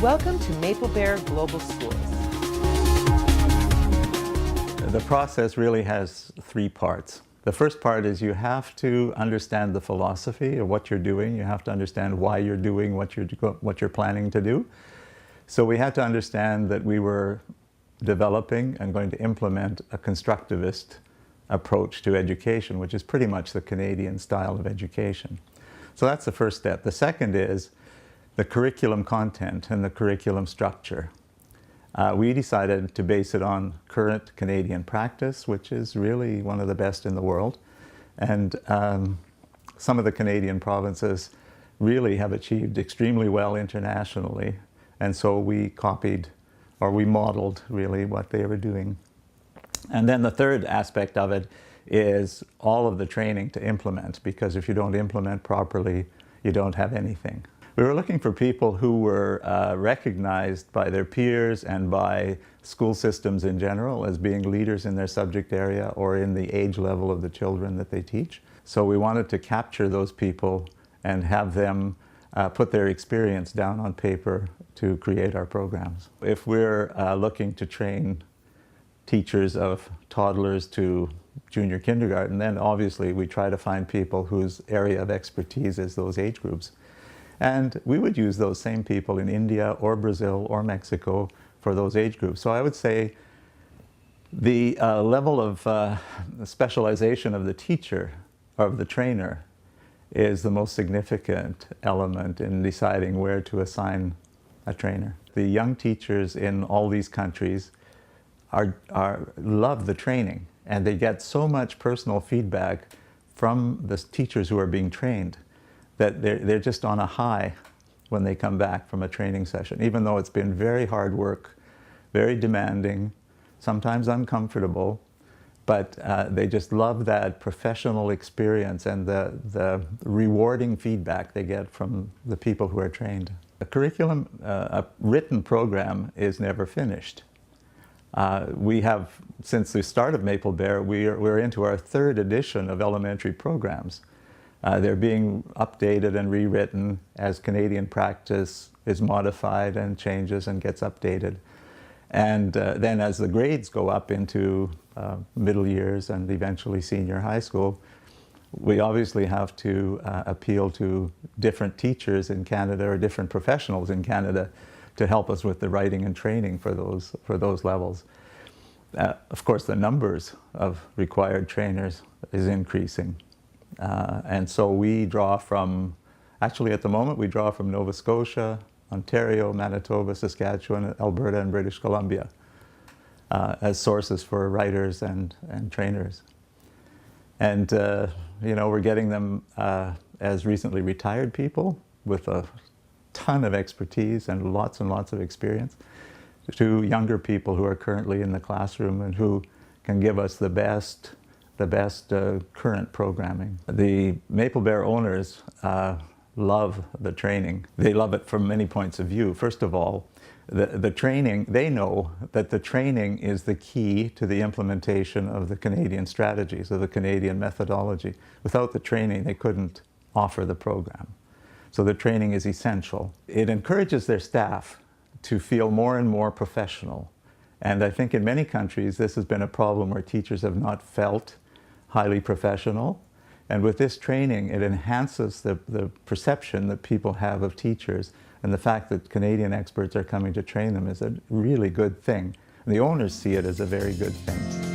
Welcome to Maple Bear Global Schools. The process really has three parts. The first part is you have to understand the philosophy of what you're doing. You have to understand why you're doing what you're planning to do. So we had to understand that we were developing and going to implement a constructivist approach to education, which is pretty much the Canadian style of education. So that's the first step. The second is the curriculum content and the curriculum structure. We decided to base it on current Canadian practice, which is really one of the best in the world. And some of the Canadian provinces really have achieved extremely well internationally. And so we copied, or we modeled really what they were doing. And then the third aspect of it is all of the training to implement, because if you don't implement properly, you don't have anything. We were looking for people who were recognized by their peers and by school systems in general as being leaders in their subject area or in the age level of the children that they teach. So we wanted to capture those people and have them put their experience down on paper to create our programs. If we're looking to train teachers of toddlers to junior kindergarten, then obviously we try to find people whose area of expertise is those age groups. And we would use those same people in India or Brazil or Mexico for those age groups. So I would say the level of specialization of the teacher, of the trainer, is the most significant element in deciding where to assign a trainer. The young teachers in all these countries love the training, and they get so much personal feedback from the teachers who are being trained that they're just on a high when they come back from a training session, even though it's been very hard work, very demanding, sometimes uncomfortable, but they just love that professional experience and the rewarding feedback they get from the people who are trained. A curriculum, a written program is never finished. We have, since the start of Maple Bear, we're into our third edition of elementary programs. They're being updated and rewritten as Canadian practice is modified and changes and gets updated. And then as the grades go up into middle years and eventually senior high school, we obviously have to appeal to different teachers in Canada or different professionals in Canada to help us with the writing and training for those levels. Of course, the numbers of required trainers is increasing. And so we draw from, actually at the moment, we draw from Nova Scotia, Ontario, Manitoba, Saskatchewan, Alberta, and British Columbia as sources for writers and trainers. And, you know, we're getting them as recently retired people with a ton of expertise and lots of experience, to younger people who are currently in the classroom and who can give us the best current programming. The Maple Bear owners love the training. They love it from many points of view. First of all, the training, they know that the training is the key to the implementation of the Canadian strategies, of the Canadian methodology. Without the training, they couldn't offer the program. So the training is essential. It encourages their staff to feel more and more professional. And I think in many countries, this has been a problem where teachers have not felt highly professional. And with this training, it enhances the perception that people have of teachers. And the fact that Canadian experts are coming to train them is a really good thing. And the owners see it as a very good thing.